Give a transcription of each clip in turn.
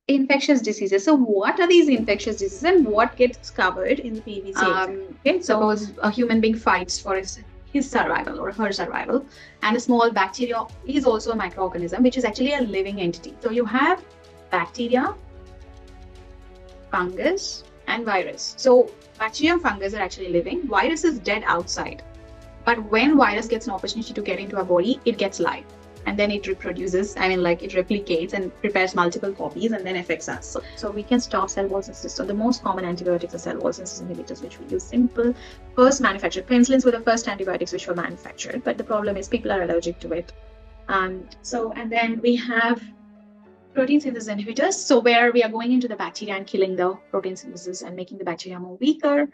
infectious diseases. So what are these infectious diseases and what gets covered in the PEBC exam? Okay, suppose a human being fights for his survival or her survival, and a small bacteria is also a microorganism, which is actually a living entity. So you have bacteria, fungus, and virus. So bacteria and fungus are actually living. Virus is dead outside. But when virus gets an opportunity to get into our body, it gets live. And then it reproduces, it replicates and prepares multiple copies and then affects us. So we can stop cell wall synthesis. So the most common antibiotics are cell wall synthesis inhibitors, which we use simple, first manufactured. Penicillins were the first antibiotics which were manufactured, but the problem is people are allergic to it. And then we have protein synthesis inhibitors. So where we are going into the bacteria and killing the protein synthesis and making the bacteria more weaker.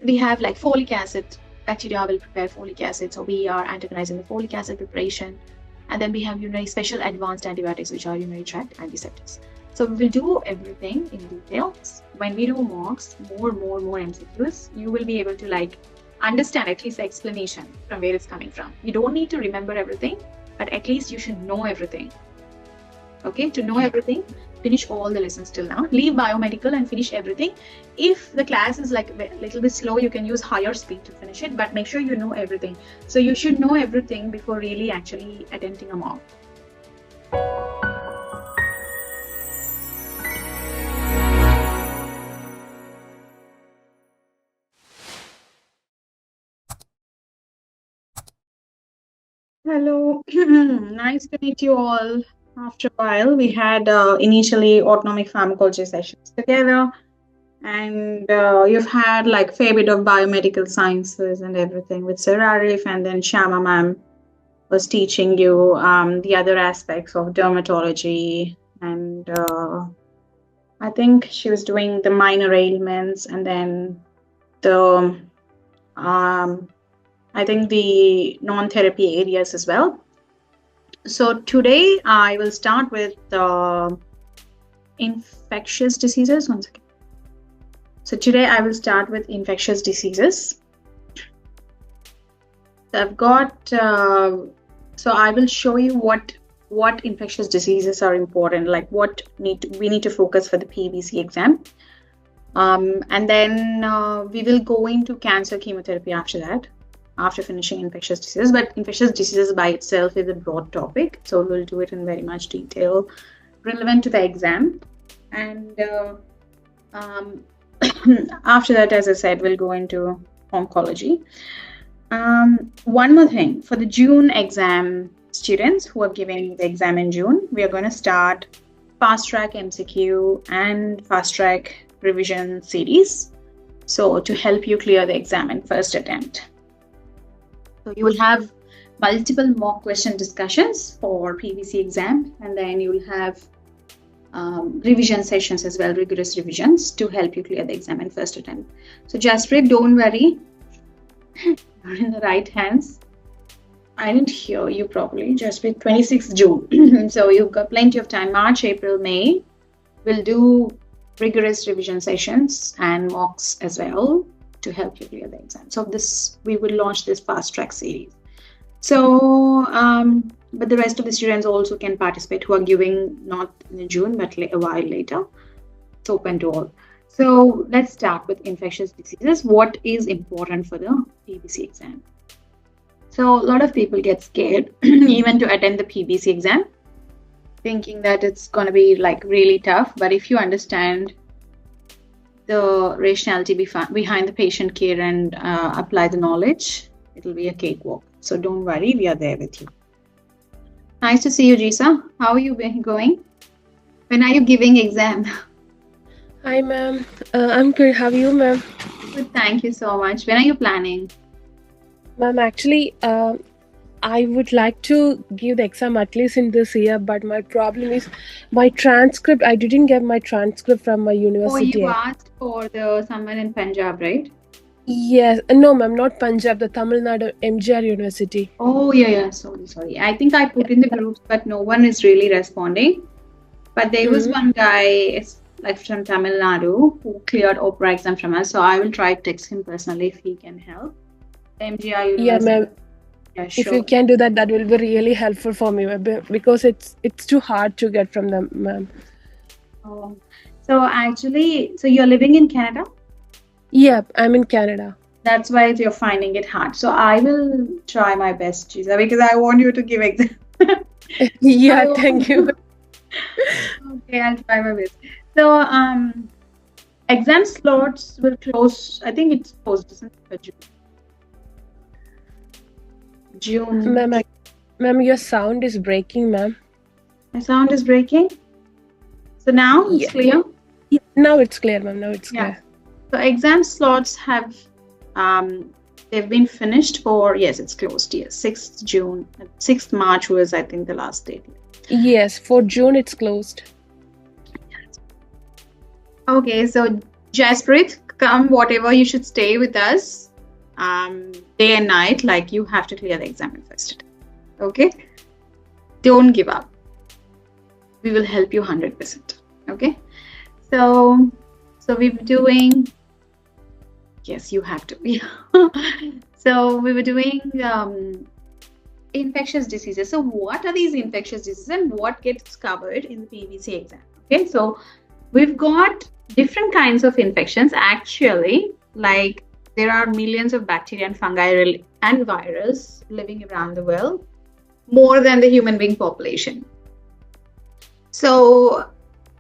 We have like folic acid. Bacteria will prepare folic acid. So we are antagonizing the folic acid preparation. And then we have special advanced antibiotics, which are urinary tract antiseptics. So we will do everything in detail. When we do mocks, more MCQs, you will be able to understand at least the explanation from where it's coming from. You don't need to remember everything, but at least you should know everything. Okay, to know everything, finish all the lessons till now. Leave biomedical and finish everything. If the class is a little bit slow, you can use higher speed to finish it, but make sure you know everything. So you should know everything before really actually attempting a mock. Hello, nice to meet you all. After a while, we had initially autonomic pharmacology sessions together, and you've had fair bit of biomedical sciences and everything with Sir Arif, and then Shama ma'am was teaching you the other aspects of dermatology, and I think she was doing the minor ailments, and then the I think the non-therapy areas as well. So today I will start with infectious diseases. One second. So today I will start with infectious diseases. So I've got, so I will show you what infectious diseases are important, what we need to focus for the PEBC exam. And then we will go into cancer chemotherapy after that, after finishing infectious diseases. But infectious diseases by itself is a broad topic, so we'll do it in very much detail relevant to the exam. And after that, as I said, we'll go into oncology. One more thing, for the June exam students who are giving the exam in June, we are going to start fast track MCQ and fast track revision series, so to help you clear the exam in first attempt. So you will have multiple mock question discussions for PEBC exam, and then you will have revision sessions as well, rigorous revisions to help you clear the exam in first attempt. So Jaspreet, don't worry, you're in the right hands. I didn't hear you properly. Jaspreet, 26th June. So you've got plenty of time. March, April, May, we'll do rigorous revision sessions and mocks as well to help you clear the exam. So we will launch this fast track series. So, but the rest of the students also can participate who are giving not in June, but a while later. It's open to all. So let's start with infectious diseases. What is important for the PEBC exam? So a lot of people get scared even to attend the PEBC exam, thinking that it's going to be really tough. But if you understand the rationality behind the patient care and apply the knowledge, it'll be a cakewalk. So don't worry, we are there with you. Nice to see you, Jisa. How are you going? When are you giving exam? Hi, ma'am. I'm good. How are you, ma'am? Good, thank you so much. When are you planning? Ma'am, actually, I would like to give the exam at least in this year, but my problem is my transcript. I didn't get my transcript from my university. Oh, you asked for someone in Punjab, right? Yes. No, ma'am, not Punjab, the Tamil Nadu MGR University. Oh, yeah. Sorry. I think I put in the groups, but no one is really responding. But there was one guy from Tamil Nadu who cleared OPRA exam from us. So I will try to text him personally if he can help. MGR University. Yeah, ma'am. Yeah, sure. If you can do that, that will be really helpful for me, because it's too hard to get from them, ma'am. So actually, so you're living in Canada? Yep, I'm in Canada. That's why you're finding it hard. So I will try my best, Chiza, because I want you to give exam. Yeah, thank you. Okay, I'll try my best. So exam slots will close. I think it's closed, isn't it, for June. Ma'am, your sound is breaking, ma'am. My sound is breaking. So now it's clear? Yeah, now it's clear, ma'am. Now it's clear. So exam slots have they've been finished for, yes, it's closed. Yes, 6th June. 6th March was, I think, the last date. Yes, for June it's closed. Okay, so Jasprit, come whatever, you should stay with us day and night. Like, you have to clear the exam first. Okay? Don't give up. We will help you 100%. Okay? So we were doing, yes, you have to. So we were doing infectious diseases. So what are these infectious diseases and what gets covered in the PEBC exam? Okay, so we've got different kinds of infections. Actually, like, there are millions of bacteria and fungi and virus living around the world, more than the human being population. So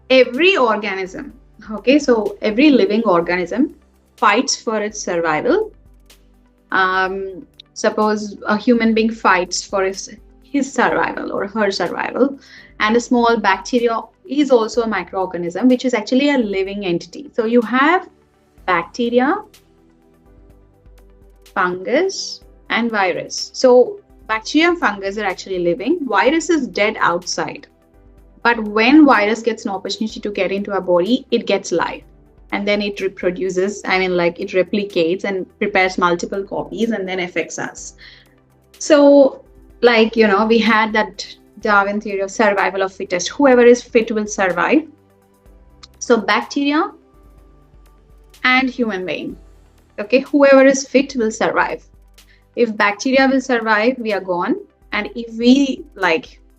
every organism, okay, so every living organism fights for its survival. Suppose a human being fights for his survival or her survival, and a small bacteria is also a microorganism, which is actually a living entity. So you have bacteria, fungus, and virus. So bacteria and fungus are actually living. Virus is dead outside. But when virus gets an opportunity to get into our body, it gets life. And then it reproduces, it replicates and prepares multiple copies and then affects us. So, we had that Darwin theory of survival of fittest. Whoever is fit will survive. So bacteria and human being. Okay, whoever is fit will survive. If bacteria will survive, we are gone. And if we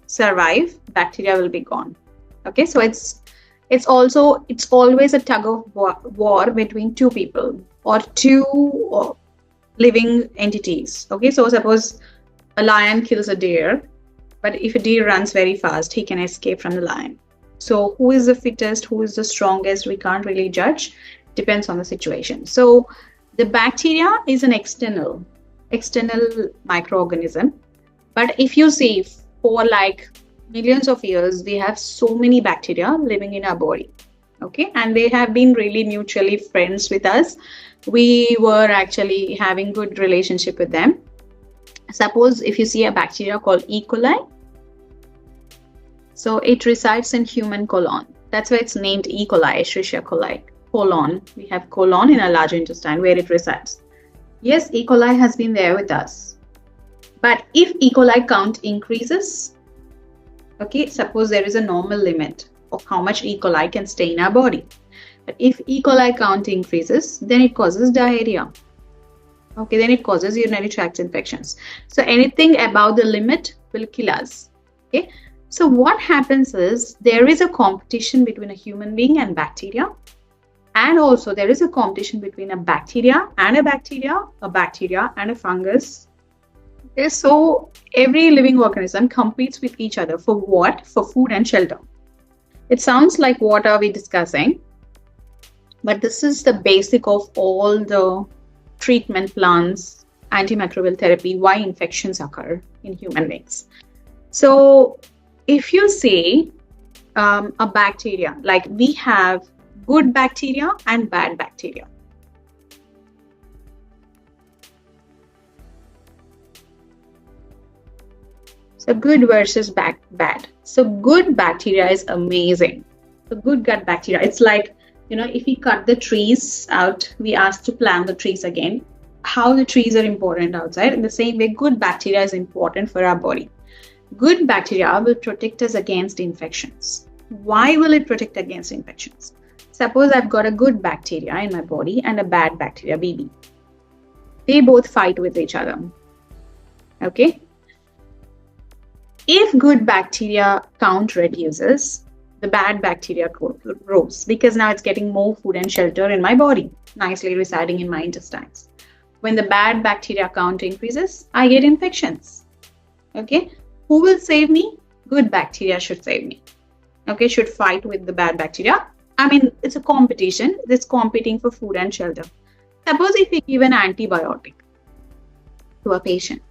survive, bacteria will be gone. Okay, so it's always a tug of war between two people or two living entities. Okay, so suppose a lion kills a deer, but if a deer runs very fast, he can escape from the lion. So who is the fittest, who is the strongest, we can't really judge. Depends on the situation. So the bacteria is an external microorganism. But if you see, for millions of years, we have so many bacteria living in our body. Okay, and they have been really mutually friends with us. We were actually having good relationship with them. Suppose if you see a bacteria called E. coli, so it resides in human colon. That's why it's named E. coli, Escherichia coli. Colon. We have colon in our large intestine where it resides. Yes, E. coli has been there with us. But if E. coli count increases, okay, suppose there is a normal limit of how much E. coli can stay in our body. But if E. coli count increases, then it causes diarrhea. Okay, then it causes urinary tract infections. So anything above the limit will kill us. Okay, so what happens is there is a competition between a human being and bacteria. And also there is a competition between a bacteria and a fungus. Okay, so every living organism competes with each other for what? For food and shelter. It sounds like what are we discussing? But this is the basic of all the treatment plans, antimicrobial therapy, why infections occur in human beings. So if you see a bacteria, we have good bacteria and bad bacteria. So good versus bad. So good bacteria is amazing. So good gut bacteria, it's like, if we cut the trees out, we ask to plant the trees again. How the trees are important outside, in the same way, good bacteria is important for our body. Good bacteria will protect us against infections. Why will it protect against infections? Suppose I've got a good bacteria in my body and a bad bacteria, BB. They both fight with each other. Okay? If good bacteria count reduces, the bad bacteria grows, because now it's getting more food and shelter in my body, nicely residing in my intestines. When the bad bacteria count increases, I get infections. Okay, who will save me? Good bacteria should save me. Okay, should fight with the bad bacteria. I mean, it's a competition. It's competing for food and shelter. Suppose if we give an antibiotic to a patient.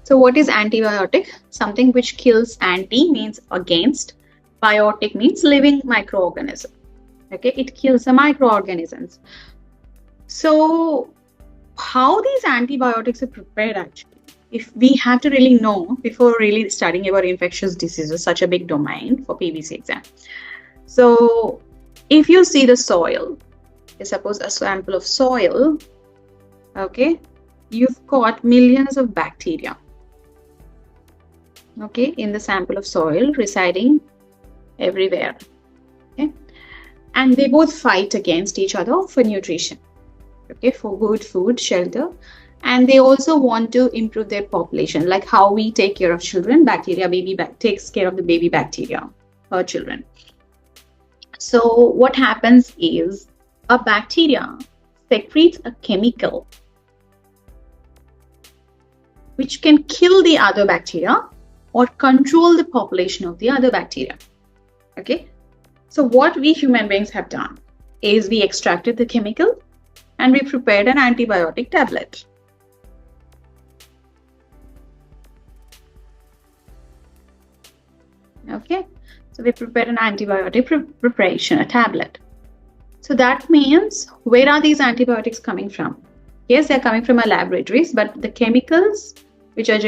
So what is antibiotic? Something which kills. Anti means against. Biotic means living microorganism. Okay, it kills the microorganisms. So how these antibiotics are prepared actually? If we have to really know before really studying about infectious diseases, such a big domain for PEBC exam. So if you see the soil, suppose a sample of soil, okay, you've got millions of bacteria, okay, in the sample of soil residing everywhere, okay, and they both fight against each other for nutrition, okay, for good food, shelter, and they also want to improve their population, like how we take care of children. Bacteria takes care of the baby bacteria, her children. So what happens is a bacteria secretes a chemical which can kill the other bacteria or control the population of the other bacteria. Okay, so what we human beings have done is we extracted the chemical and we prepared an antibiotic tablet. Okay, so we prepared an antibiotic preparation, a tablet. So that means, where are these antibiotics coming from? Yes, they're coming from our laboratories, but the chemicals which are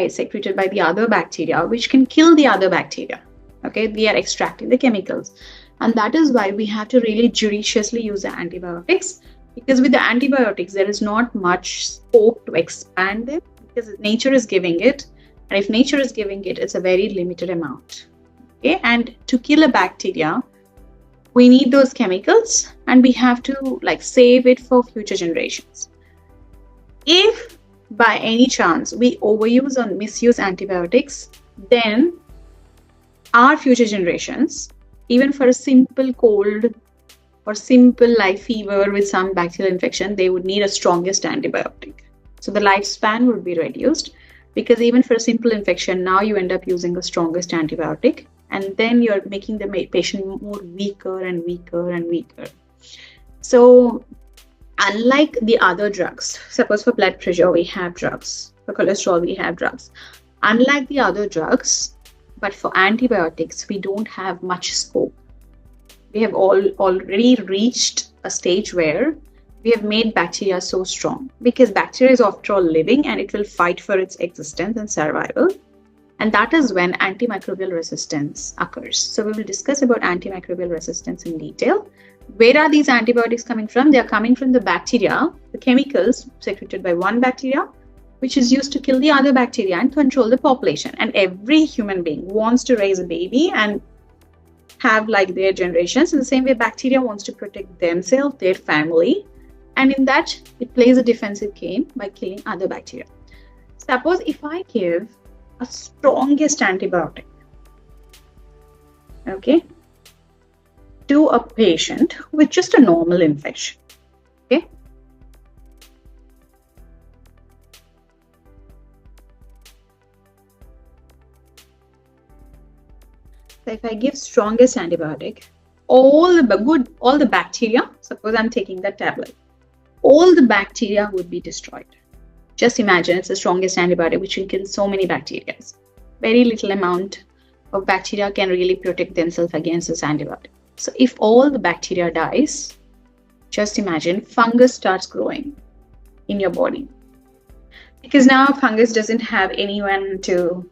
secreted by the other bacteria, which can kill the other bacteria. Okay, we are extracting the chemicals. And that is why we have to really judiciously use the antibiotics, because with the antibiotics, there is not much scope to expand them, because nature is giving it. And if nature is giving it, it's a very limited amount. Okay, and to kill a bacteria, we need those chemicals and we have to save it for future generations. If by any chance we overuse or misuse antibiotics, then our future generations, even for a simple cold or simple fever with some bacterial infection, they would need a strongest antibiotic. So the lifespan would be reduced, because even for a simple infection, now you end up using the strongest antibiotic, and then you're making the patient more weaker and weaker and weaker. So unlike the other drugs, suppose for blood pressure we have drugs, for cholesterol we have drugs. Unlike the other drugs, but for antibiotics, we don't have much scope. We have already reached a stage where we have made bacteria so strong, because bacteria is after all living and it will fight for its existence and survival. And that is when antimicrobial resistance occurs. So we will discuss about antimicrobial resistance in detail. Where are these antibiotics coming from? They are coming from the bacteria, the chemicals secreted by one bacteria, which is used to kill the other bacteria and control the population. And every human being wants to raise a baby and have their generations. In the same way, bacteria wants to protect themselves, their family. And in that, it plays a defensive game by killing other bacteria. Suppose if I give a strongest antibiotic, okay, to a patient with just a normal infection, okay, so if I give strongest antibiotic, all the bacteria, suppose I'm taking that tablet, all the bacteria would be destroyed. Just imagine, it's the strongest antibiotic which will kill so many bacteria. Very little amount of bacteria can really protect themselves against this antibiotic. So if all the bacteria dies, just imagine fungus starts growing in your body. Because now fungus doesn't have anyone to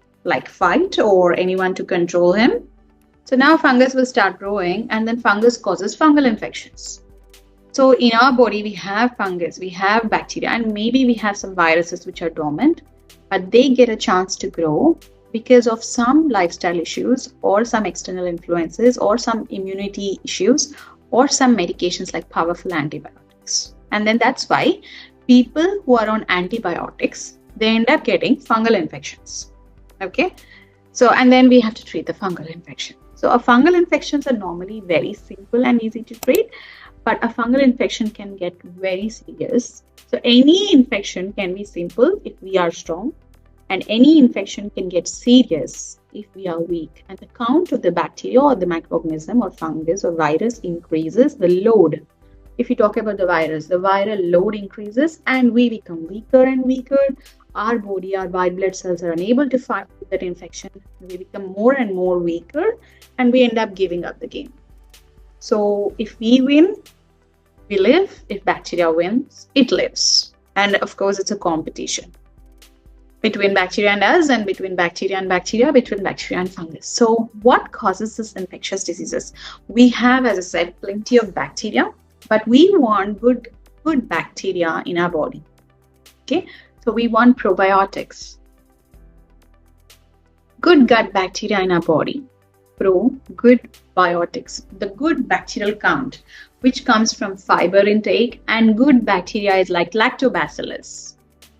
fight or anyone to control him. So now fungus will start growing, and then fungus causes fungal infections. So in our body, we have fungus, we have bacteria, and maybe we have some viruses which are dormant, but they get a chance to grow because of some lifestyle issues or some external influences or some immunity issues or some medications like powerful antibiotics. And then that's why people who are on antibiotics, they end up getting fungal infections. Okay. So, and then we have to treat the fungal infection. So a fungal infections are normally very simple and easy to treat, but a fungal infection can get very serious. So any infection can be simple if we are strong, and any infection can get serious if we are weak. And the count of the bacteria or the microorganism or fungus or virus increases, the load. If you talk about the virus, the viral load increases and we become weaker and weaker. Our body, our white blood cells are unable to fight with that infection. We become more and more weaker and we end up giving up the game. So if we win, we live. If bacteria wins, it lives. And of course, it's a competition between bacteria and us, and between bacteria and bacteria, between bacteria and fungus. So what causes this infectious diseases? We have, as I said, plenty of bacteria, but we want good bacteria in our body. Okay, so we want probiotics, good gut bacteria in our body, good biotics, the good bacterial count, which comes from fiber intake, and good bacteria is like lactobacillus.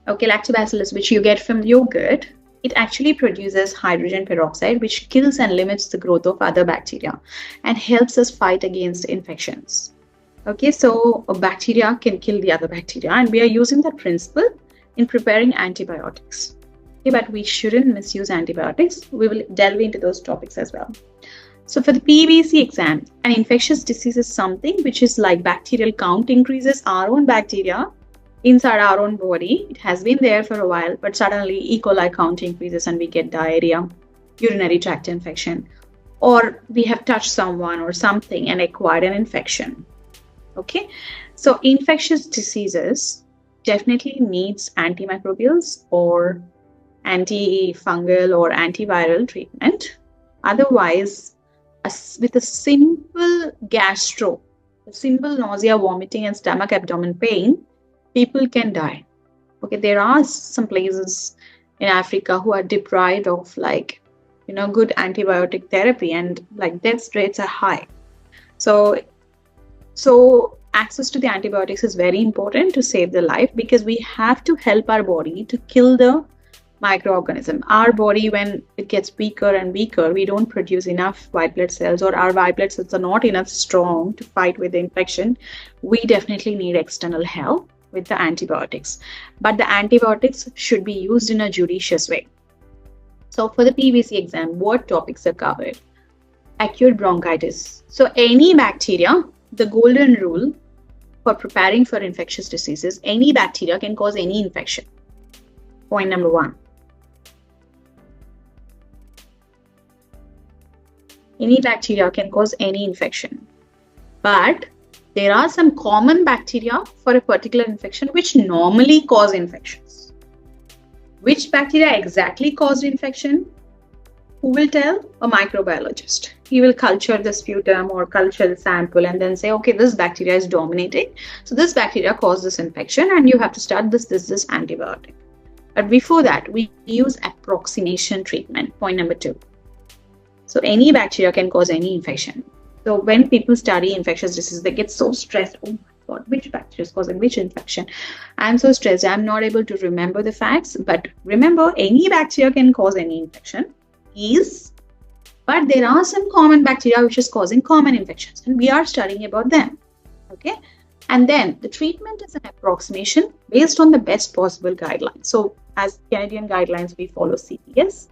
Okay, lactobacillus, which you get from yogurt, it actually produces hydrogen peroxide, which kills and limits the growth of other bacteria and helps us fight against infections. Okay, so a bacteria can kill the other bacteria, and we are using that principle in preparing antibiotics. Okay, but we shouldn't misuse antibiotics. We will delve into those topics as well. So for the PEBC exam, an infectious disease is something which is like bacterial count increases, our own bacteria inside our own body. It has been there for a while, but suddenly E. coli count increases and we get diarrhea, urinary tract infection, or we have touched someone or something and acquired an infection. Okay, so infectious diseases definitely needs antimicrobials or antifungal or antiviral treatment. Otherwise, with a simple gastro, a simple nausea, vomiting, and stomach abdomen pain, people can die. Okay, there are some places in Africa who are deprived of good antibiotic therapy, and death rates are high. So access to the antibiotics is very important to save the life, because we have to help our body to kill the microorganism. Our body, when it gets weaker and weaker, we don't produce enough white blood cells, or our white blood cells are not enough strong to fight with the infection. We definitely need external help with the antibiotics, but the antibiotics should be used in a judicious way. So for the PEBC exam, what topics are covered? Acute bronchitis. So any bacteria, the golden rule for preparing for infectious diseases, any bacteria can cause any infection. Point number 1. Any bacteria can cause any infection, but there are some common bacteria for a particular infection which normally cause infections. Which bacteria exactly caused infection? Who will tell? A microbiologist. He will culture the sputum or culture the sample and then say, okay, this bacteria is dominating. So this bacteria caused this infection and you have to start this antibiotic. But before that, we use approximation treatment. Point number 2. So any bacteria can cause any infection. So when people study infectious diseases, they get so stressed. Oh my God, which bacteria is causing which infection? I'm so stressed. I'm not able to remember the facts. But remember, any bacteria can cause any infection. But there are some common bacteria which is causing common infections, and we are studying about them. Okay. And then the treatment is an approximation based on the best possible guidelines. So as Canadian guidelines, we follow CPS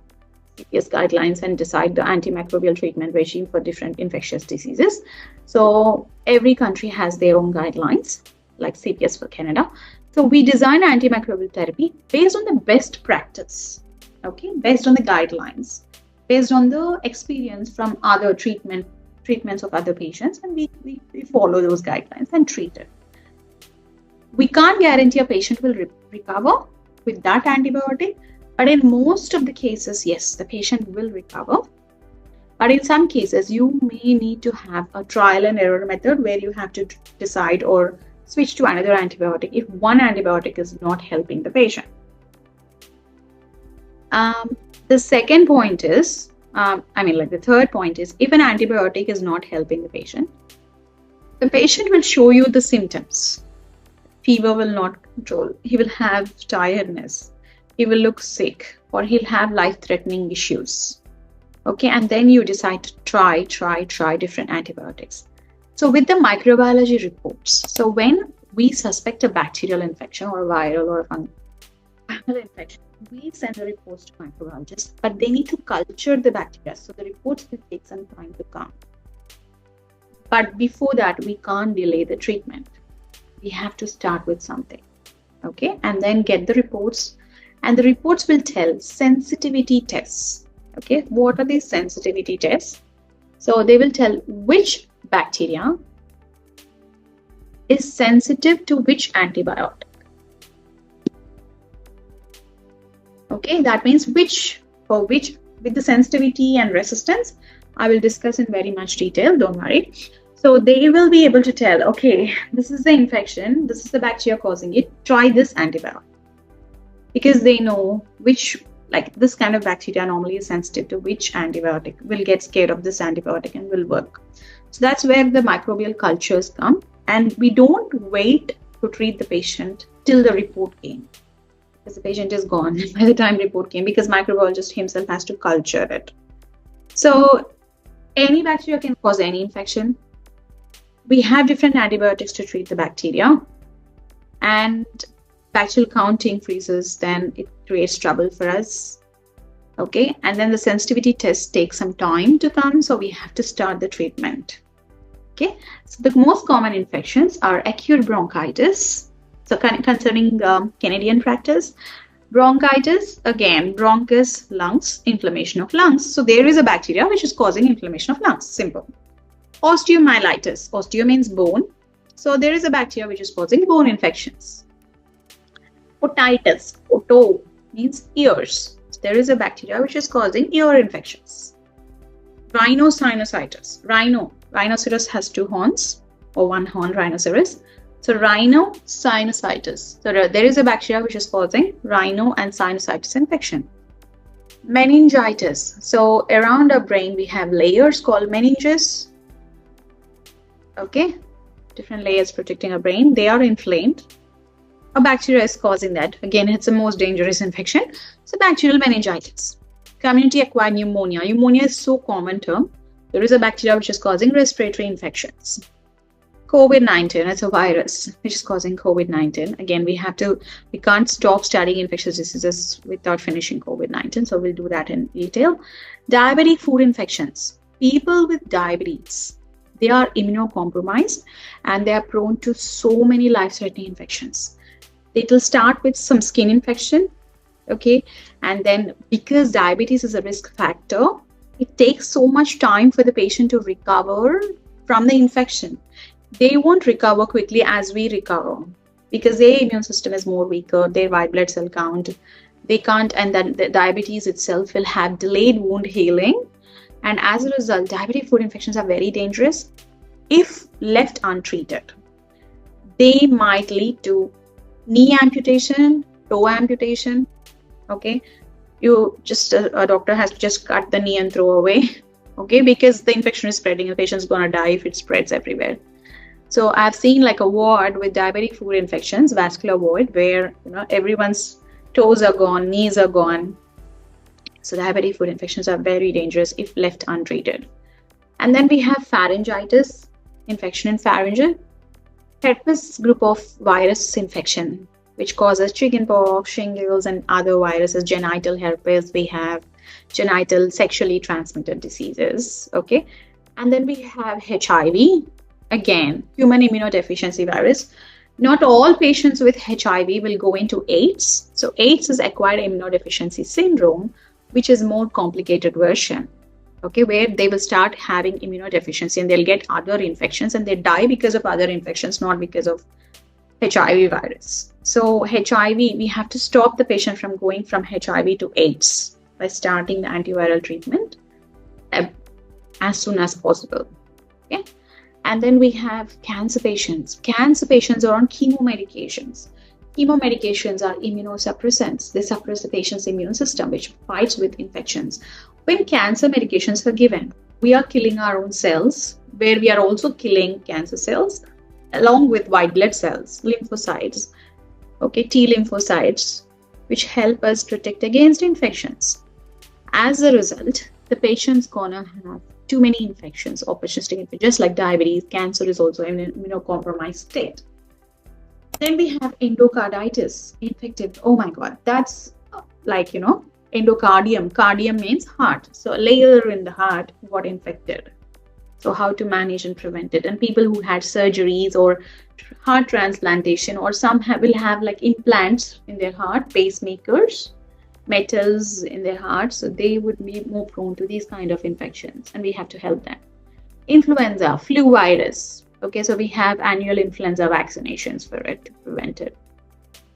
guidelines and decide the antimicrobial treatment regime for different infectious diseases. So every country has their own guidelines, like CPS for Canada. So we design antimicrobial therapy based on the best practice, okay, based on the guidelines, based on the experience from other treatments of other patients, and we follow those guidelines and treat it. We can't guarantee a patient will recover with that antibiotic, but in most of the cases, yes, the patient will recover. But in some cases, you may need to have a trial and error method where you have to decide or switch to another antibiotic if one antibiotic is not helping the patient. The second point is, the third point is, if an antibiotic is not helping the patient will show you the symptoms. Fever will not control. He will have tiredness. He will look sick, or he'll have life-threatening issues. Okay, and then you decide to try different antibiotics. So with the microbiology reports, so when we suspect a bacterial infection or a viral or a fungal infection, we send the reports to microbiologists, but they need to culture the bacteria. So the reports will take some time to come. But before that, we can't delay the treatment. We have to start with something, okay? And then get the reports, and the reports will tell sensitivity tests, okay? What are these sensitivity tests? So they will tell which bacteria is sensitive to which antibiotic. Okay, that means which with the sensitivity and resistance, I will discuss in very much detail, don't worry. So they will be able to tell, okay, this is the infection, this is the bacteria causing it, try this antibiotic. Because they know which, like this kind of bacteria normally is sensitive to which antibiotic, will get scared of this antibiotic and will work. So that's where the microbial cultures come, and we don't wait to treat the patient till the report came. Because the patient is gone by the time report came, because microbiologist himself has to culture it. So any bacteria can cause any infection. We have different antibiotics to treat the bacteria, and bacterial count increases, then it creates trouble for us. Okay, and then the sensitivity tests take some time to come, so we have to start the treatment. Okay, so the most common infections are acute bronchitis. So concerning Canadian practice, bronchitis, again, bronchus, lungs, inflammation of lungs. So there is a bacteria which is causing inflammation of lungs, simple. Osteomyelitis, osteo means bone. So there is a bacteria which is causing bone infections. Otitis, oto means ears. So there is a bacteria which is causing ear infections. Rhinosinusitis, rhinoceros has two horns, or one horn rhinoceros. So rhinosinusitis. So there is a bacteria which is causing rhino and sinusitis infection. Meningitis. So around our brain we have layers called meninges. Okay, different layers protecting our brain. They are inflamed. A bacteria is causing that. Again, it's the most dangerous infection. So bacterial meningitis. Community acquired pneumonia. Pneumonia is so common term. There is a bacteria which is causing respiratory infections. COVID-19, it's a virus which is causing COVID-19. Again, we can't stop studying infectious diseases without finishing COVID-19. So we'll do that in detail. Diabetic food infections. People with diabetes, they are immunocompromised and they are prone to so many life-threatening infections. It will start with some skin infection, okay? And then because diabetes is a risk factor, it takes so much time for the patient to recover from the infection. They won't recover quickly as we recover because their immune system is more weaker, their white blood cell count, they can't, and then the diabetes itself will have delayed wound healing. And as a result, diabetic food infections are very dangerous. If left untreated, they might lead to knee amputation, toe amputation. Okay, a doctor has to just cut the knee and throw away. Okay, because the infection is spreading, the patient's gonna die if it spreads everywhere. So I've seen like a ward with diabetic foot infections, vascular ward, where everyone's toes are gone, knees are gone. So diabetic foot infections are very dangerous if left untreated. And then we have pharyngitis, infection in pharyngeal. Herpes group of virus infection, which causes chickenpox, shingles, and other viruses. Genital herpes, we have genital sexually transmitted diseases. Okay, and then we have HIV, again, human immunodeficiency virus. Not all patients with HIV will go into AIDS. So AIDS is acquired immunodeficiency syndrome, which is more complicated version. Okay, where they will start having immunodeficiency and they'll get other infections and they die because of other infections, not because of HIV virus. So HIV, we have to stop the patient from going from HIV to AIDS by starting the antiviral treatment as soon as possible. Okay, and then we have cancer patients. Cancer patients are on chemo medications. Chemo medications are immunosuppressants. They suppress the patient's immune system, which fights with infections. When cancer medications are given, we are killing our own cells, where we are also killing cancer cells, along with white blood cells, lymphocytes, okay, T lymphocytes, which help us protect against infections. As a result, the patient's gonna have too many infections, opportunistic infections, just like diabetes. Cancer is also in an immunocompromised state. Then we have endocarditis, infective. Oh my God, that's like, endocardium. Cardium means heart. So a layer in the heart got infected. So how to manage and prevent it? And people who had surgeries or heart transplantation, or some will have like implants in their heart, pacemakers, metals in their heart. So they would be more prone to these kind of infections, and we have to help them. Influenza, flu virus. Okay, so we have annual influenza vaccinations for it to prevent it.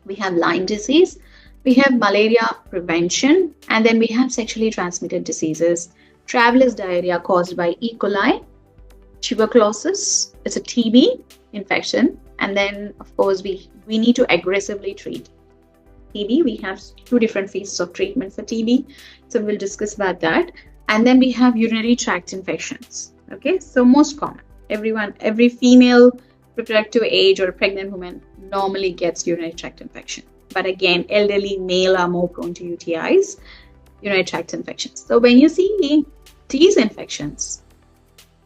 We have Lyme disease. We have malaria prevention. And then we have sexually transmitted diseases. Traveler's diarrhea caused by E. coli. Tuberculosis, it's a TB infection. And then, of course, we need to aggressively treat TB. We have 2 different phases of treatment for TB. So we'll discuss about that. And then we have urinary tract infections. Okay, so most common. Every female reproductive age or pregnant woman normally gets urinary tract infection. But again, elderly male are more prone to UTIs, urinary tract infections. So when you see these infections,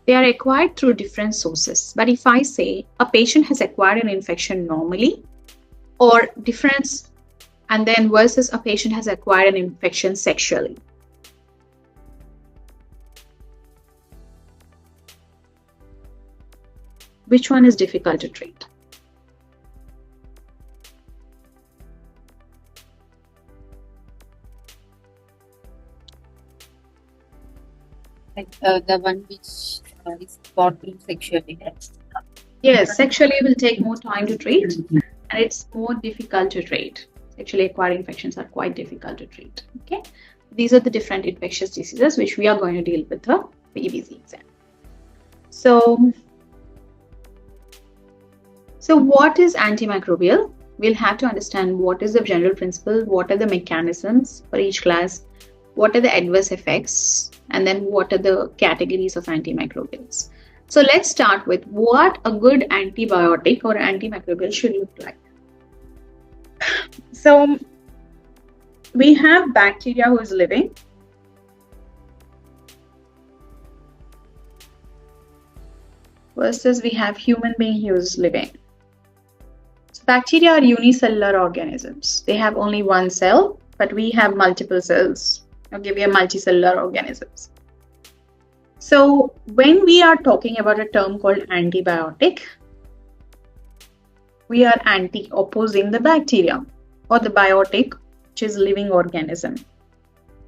they are acquired through different sources. But if I say a patient has acquired an infection normally, or difference, and then versus a patient has acquired an infection sexually. Which one is difficult to treat? Like the one which is got through sexually. Yes, sexually will take more time to treat, and it's more difficult to treat. Sexually acquired infections are quite difficult to treat. Okay, these are the different infectious diseases which we are going to deal with the PEBC exam. So what is antimicrobial? We'll have to understand what is the general principle, what are the mechanisms for each class, what are the adverse effects, and then what are the categories of antimicrobials. So let's start with what a good antibiotic or antimicrobial should look like. So we have bacteria who is living. Versus we have human being who is living. So bacteria are unicellular organisms. They have only one cell, but we have multiple cells. Okay, we are multicellular organisms. So when we are talking about a term called antibiotic, we are opposing the bacteria or the biotic, which is living organism.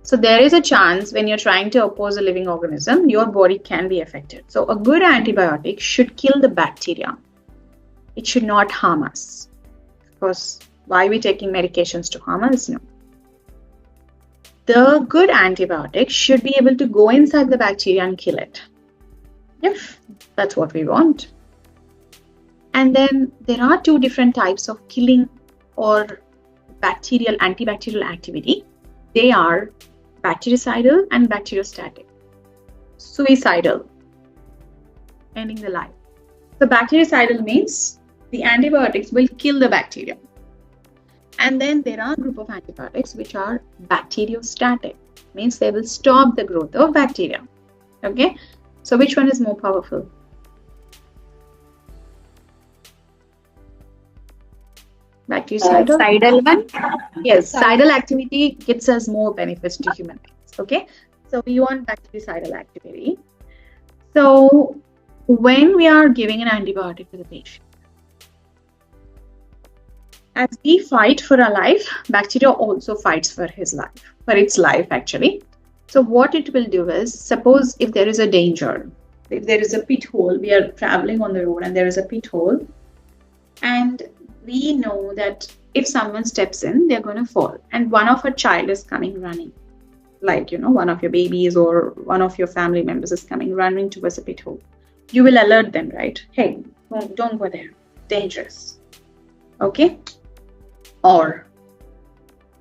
So there is a chance when you're trying to oppose a living organism, your body can be affected. So a good antibiotic should kill the bacteria. It should not harm us. Because why are we taking medications to harm us? No. The good antibiotic should be able to go inside the bacteria and kill it. If that's what we want. And then there are 2 different types of killing or antibacterial activity. They are bactericidal and bacteriostatic. Suicidal, ending the life. So bactericidal means the antibiotics will kill the bacteria. And then there are a group of antibiotics which are bacteriostatic, means they will stop the growth of bacteria. Okay, so which one is more powerful? Bactericidal? Cidal one? Yes, cidal activity gives us more benefits to human beings. Okay, so we want bactericidal activity. So when we are giving an antibiotic to the patient, as we fight for our life, bacteria also fights for its life actually. So what it will do is, suppose if there is a danger, if there is a pit hole, we are traveling on the road and there is a pit hole, and we know that if someone steps in, they're going to fall, and one of a child is coming running, like one of your babies or one of your family members is coming running towards a pit hole. You will alert them, right? Hey, don't go there, dangerous. Okay. Or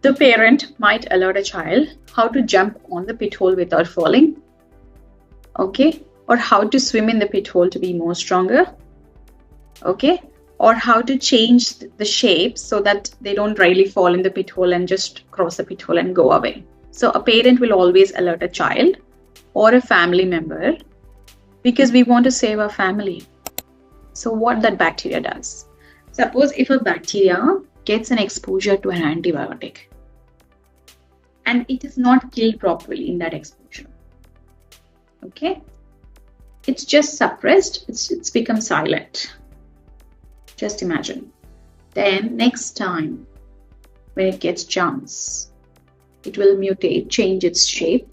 the parent might alert a child how to jump on the pit hole without falling. Okay. Or how to swim in the pit hole to be more stronger. Okay. Or how to change the shape so that they don't really fall in the pit hole and just cross the pit hole and go away. So a parent will always alert a child or a family member because we want to save our family. So what that bacteria does, suppose if a bacteria gets an exposure to an antibiotic and it is not killed properly in that exposure, okay, it's just suppressed, it's become silent. Just imagine. Then next time when it gets chance, it will mutate, change its shape,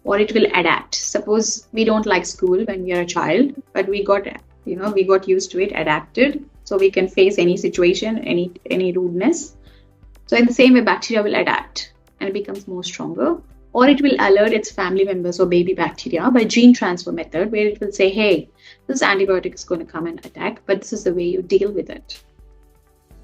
or it will adapt. Suppose we don't like school when we are a child, but we got used to it, adapted, so we can face any situation, any rudeness. So in the same way, bacteria will adapt and it becomes more stronger, or it will alert its family members or baby bacteria by gene transfer method, where it will say, hey, this antibiotic is going to come and attack, but this is the way you deal with it.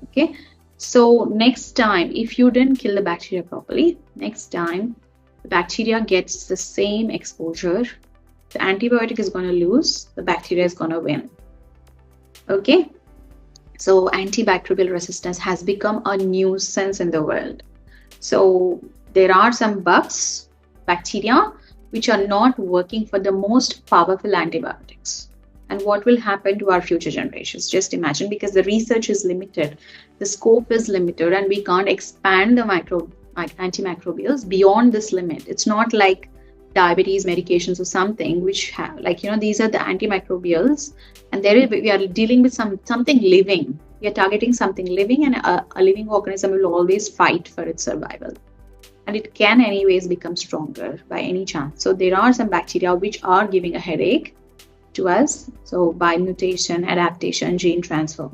Okay, so next time, if you didn't kill the bacteria properly, next time the bacteria gets the same exposure, the antibiotic is going to lose, the bacteria is going to win. Okay, so antibacterial resistance has become a nuisance in the world. So there are some bugs, bacteria, which are not working for the most powerful antibiotics. And what will happen to our future generations? Just imagine, because the research is limited, the scope is limited, and we can't expand the antimicrobials beyond this limit. It's not like diabetes medications or something which have, these are the antimicrobials, and we are dealing with something living. We are targeting something living, and a living organism will always fight for its survival. And it can anyways become stronger by any chance. So there are some bacteria which are giving a headache to us. So by mutation, adaptation, gene transfer.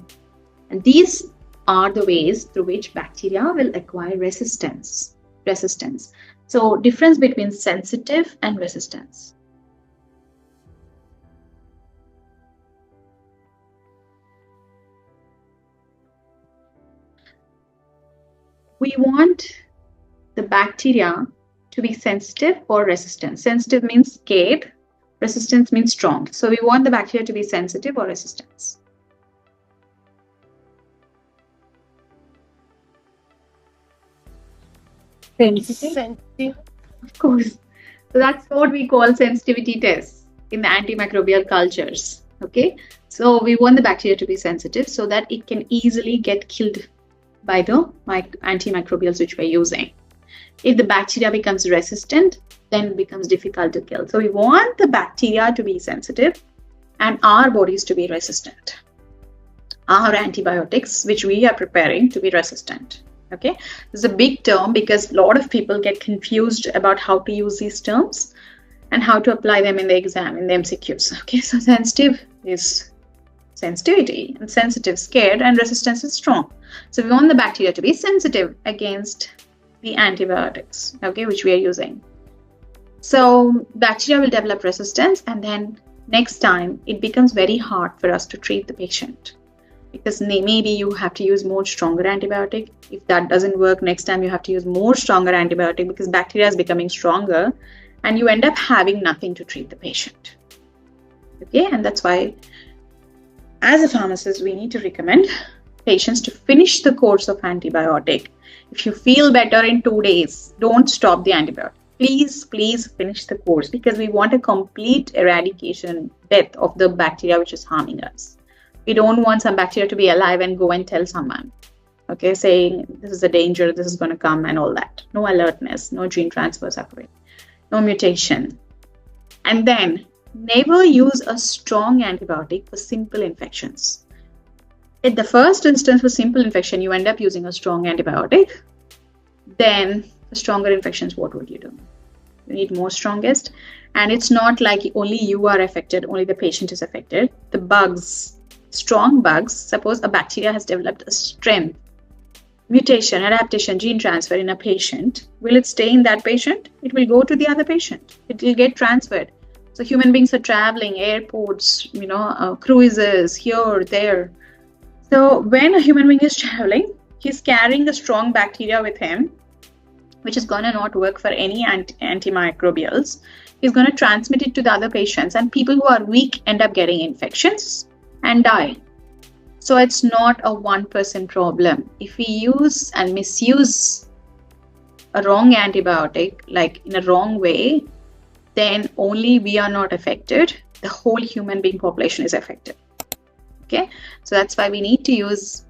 And these are the ways through which bacteria will acquire resistance. So difference between sensitive and resistance. We want the bacteria to be sensitive or resistant. Sensitive means scared, resistance means strong. So we want the bacteria to be sensitive or resistant. Sensitive. Of course. So that's what we call sensitivity tests in the antimicrobial cultures. Okay. So we want the bacteria to be sensitive so that it can easily get killed by the antimicrobials which we're using. If the bacteria becomes resistant, then it becomes difficult to kill. So we want the bacteria to be sensitive and our bodies to be resistant. Our antibiotics, which we are preparing, to be resistant. Okay, this is a big term because a lot of people get confused about how to use these terms and how to apply them in the exam, in the MCQs. Okay, so sensitive is sensitivity, and sensitive scared, and resistance is strong. So we want the bacteria to be sensitive against the antibiotics, okay, which we are using. So bacteria will develop resistance, and then next time it becomes very hard for us to treat the patient, because maybe you have to use more stronger antibiotic. If that doesn't work, next time you have to use more stronger antibiotic because bacteria is becoming stronger, and you end up having nothing to treat the patient. Okay, and that's why as a pharmacist, we need to recommend patients to finish the course of antibiotic. If you feel better in 2 days, don't stop the antibiotic. Please finish the course, because we want a complete eradication, death of the bacteria which is harming us. We don't want some bacteria to be alive and go and tell someone, okay, saying this is a danger, this is going to come and all that. No alertness, no gene transfer occurring, no mutation. And then never use a strong antibiotic for simple infections. In the first instance, for simple infection, you end up using a strong antibiotic. Then for stronger infections, what would you do? You need more strongest. And it's not like only you are affected, only the patient is affected. The bugs, strong bugs, suppose a bacteria has developed a strength, mutation, adaptation, gene transfer in a patient. Will it stay in that patient? It will go to the other patient. It will get transferred. So human beings are traveling, airports, cruises, here, there. So when a human being is traveling, he's carrying a strong bacteria with him, which is going to not work for any antimicrobials. He's going to transmit it to the other patients, and people who are weak end up getting infections and die. So it's not a one-person problem. If we use and misuse a wrong antibiotic, like in a wrong way, then only we are not affected. The whole human being population is affected. Okay, so that's why we need to use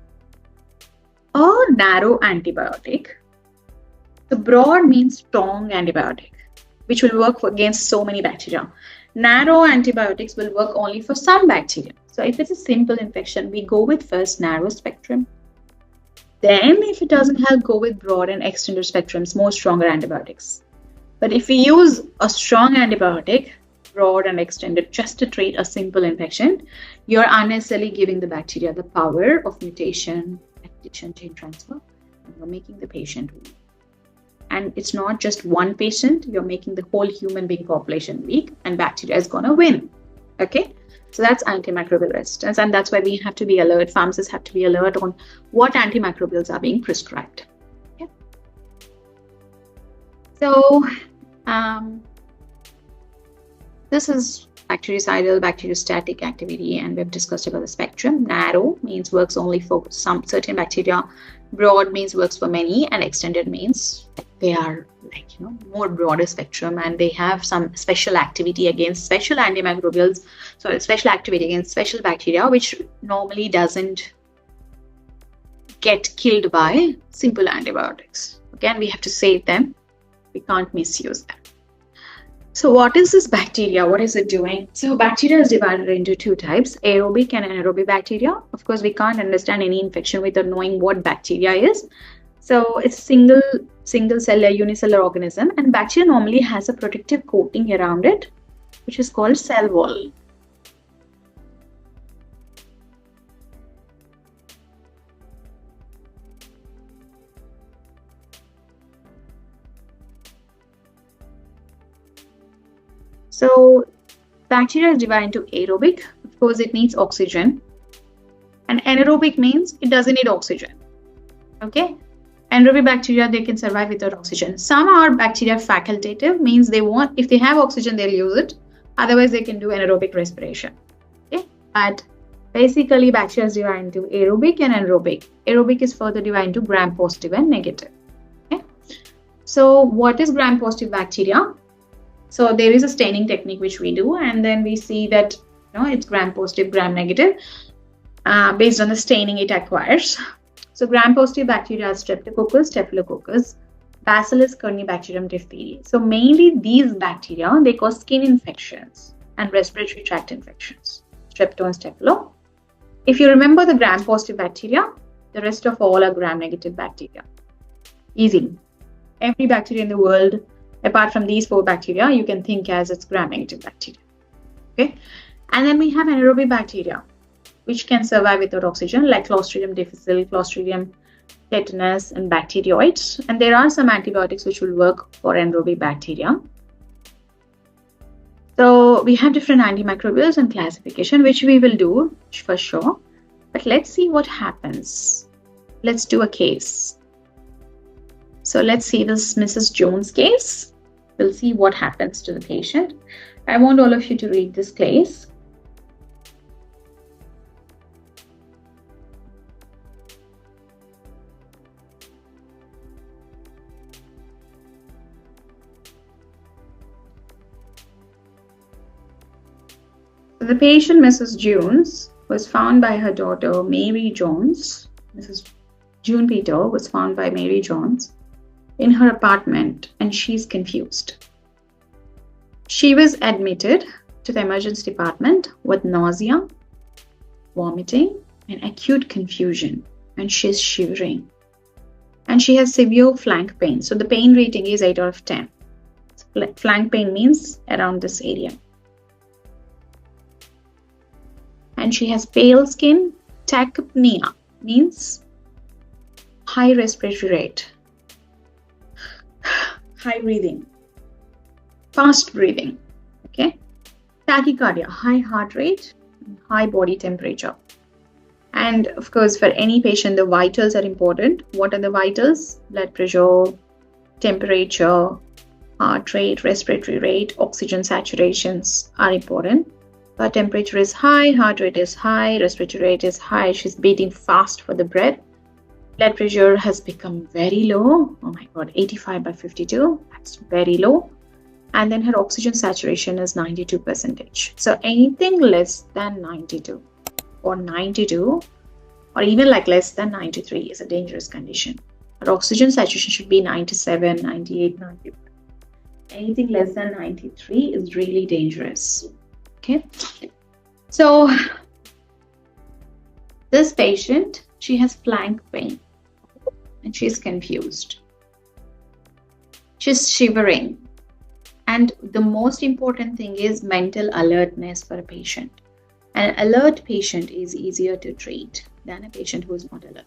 a narrow antibiotic. The broad means strong antibiotic, which will work against so many bacteria. Narrow antibiotics will work only for some bacteria. So if it's a simple infection, we go with first narrow spectrum. Then if it doesn't help, go with broad and extended spectrums, more stronger antibiotics. But if we use a strong antibiotic, broad and extended, just to treat a simple infection, you're unnecessarily giving the bacteria the power of mutation, adaptation, chain transfer, and you're making the patient weak. And it's not just one patient, you're making the whole human being population weak, and bacteria is going to win. Okay, so that's antimicrobial resistance, and that's why we have to be alert. Pharmacists have to be alert on what antimicrobials are being prescribed. Okay. So this is bactericidal, bacteriostatic activity, and we've discussed about the spectrum. Narrow means works only for some certain bacteria, broad means works for many, and extended means they are more broader spectrum and they have some special activity against special antimicrobials, so special activity against special bacteria, which normally doesn't get killed by simple antibiotics. Again, we have to save them, we can't misuse them. So what is this bacteria? What is it doing? So bacteria is divided into two types, aerobic and anaerobic bacteria. Of course, we can't understand any infection without knowing what bacteria is. So it's single cellular, unicellular organism, and bacteria normally has a protective coating around it, which is called cell wall. So bacteria is divided into aerobic. Of course, it needs oxygen. And anaerobic means it doesn't need oxygen. Okay. Anaerobic bacteria, they can survive without oxygen. Some are bacteria facultative, means they want, if they have oxygen, they'll use it. Otherwise, they can do anaerobic respiration. Okay. But basically, bacteria is divided into aerobic and anaerobic. Aerobic is further divided into gram-positive and negative. Okay. So what is gram-positive bacteria? So there is a staining technique which we do, and then we see that it's gram-positive, gram-negative. Based on the staining it acquires. So gram-positive bacteria are Streptococcus, Staphylococcus, Bacillus, Corynebacterium, diphtheria. So mainly these bacteria, they cause skin infections and respiratory tract infections, Strepto and Staphylo. If you remember the gram-positive bacteria, the rest of all are gram-negative bacteria. Easy. Every bacteria in the world, apart from these four bacteria, you can think as it's gram-negative bacteria. Okay. And then we have anaerobic bacteria, which can survive without oxygen, like Clostridium difficile, Clostridium tetanus, and bacteroids. And there are some antibiotics which will work for anaerobic bacteria. So we have different antimicrobials and classification, which we will do for sure. But let's see what happens. Let's do a case. So let's see this Mrs. Jones case. We'll see what happens to the patient. I want all of you to read this case. The patient, Mrs. Jones, was found by her daughter, Mary Jones. Mrs. June Peter was found by Mary Jones in her apartment, and she's confused. She was admitted to the emergency department with nausea, vomiting, and acute confusion, and she's shivering. And she has severe flank pain. So the pain rating is 8 out of 10. Flank pain means around this area. And she has pale skin. Tachypnea means high respiratory rate, high breathing, fast breathing. Okay. Tachycardia, high heart rate, high body temperature. And of course, for any patient, the vitals are important. What are the vitals? Blood pressure, temperature, heart rate, respiratory rate, oxygen saturations are important. Her temperature is high, heart rate is high, respiratory rate is high. She's beating fast for the breath. Blood pressure has become very low. Oh my God, 85/52. That's very low. and then her oxygen saturation is 92%. So anything less than 92 or 92 or even like less than 93 is a dangerous condition. Her oxygen saturation should be 97, 98, 91. Anything less than 93 is really dangerous. Okay. So this patient, she has flank pain and she's confused. She's shivering. And the most important thing is mental alertness for a patient. An alert patient is easier to treat than a patient who is not alert.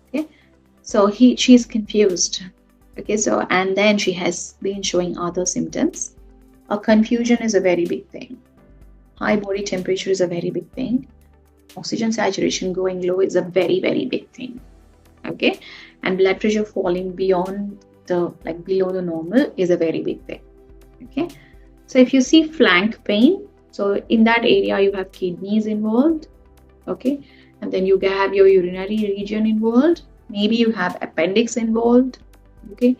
Okay, so she's confused. Okay, so and then she has been showing other symptoms. A confusion is a very big thing. High body temperature is a very big thing. Oxygen saturation going low is a very, very big thing. Okay, and blood pressure falling beyond the below the normal is a very big thing. Okay, so if you see flank pain, so in that area you have kidneys involved. Okay, and then you have your urinary region involved. Maybe you have appendix involved. Okay,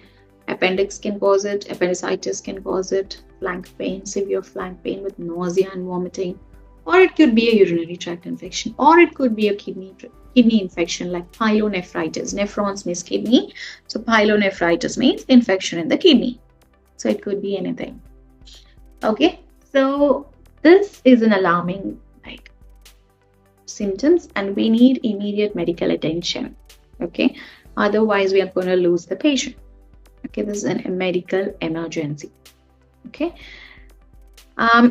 appendix can cause it, appendicitis can cause it, flank pain, severe flank pain with nausea and vomiting, or it could be a urinary tract infection, or it could be a kidney infection like pyelonephritis. Nephrons means kidney, so pyelonephritis means infection in the kidney. So it could be anything. Okay, so this is an alarming symptoms and we need immediate medical attention. Okay, otherwise we are going to lose the patient. Okay, this is a medical emergency. Okay,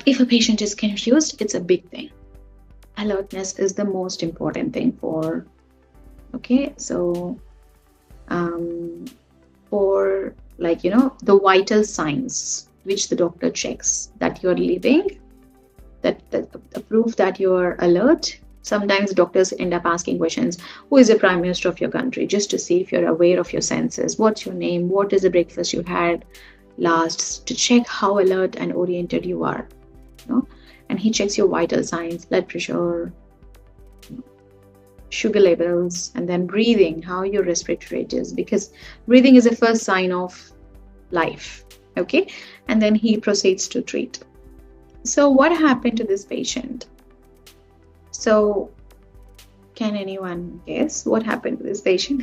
if a patient is confused, it's a big thing. Alertness is the most important thing for, okay, so for the vital signs which the doctor checks that you're living, that the proof that you're alert. Sometimes doctors end up asking questions, who is the prime minister of your country, just to see if you're aware of your senses. What's your name? What is the breakfast you had last? To check how alert and oriented you are. And he checks your vital signs, blood pressure, sugar levels, and then breathing, how your respiratory rate is, because breathing is the first sign of life. Okay, and then he proceeds to treat. So what happened to this patient? So can anyone guess what happened to this patient?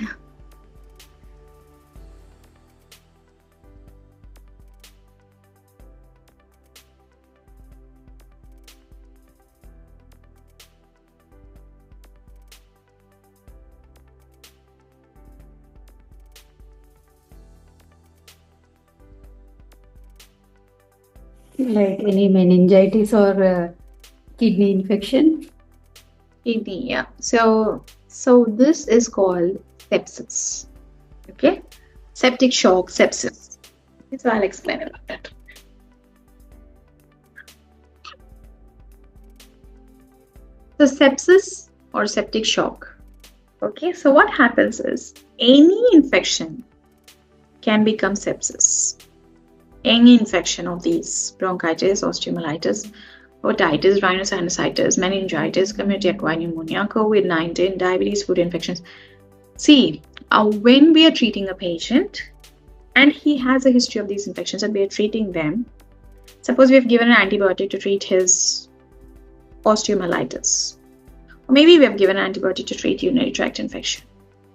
Like any meningitis or kidney infection? Kidney, yeah. So this is called sepsis. Okay, septic shock, sepsis. Okay, so I'll explain about that. So sepsis or septic shock. Okay, so what happens is any infection can become sepsis. Any infection of these, bronchitis, osteomyelitis, otitis, rhinosinusitis, meningitis, community acquired pneumonia, COVID-19, diabetes, food infections. See, when we are treating a patient and he has a history of these infections and we are treating them, suppose we have given an antibiotic to treat his osteomyelitis, or maybe we have given an antibiotic to treat urinary tract infection,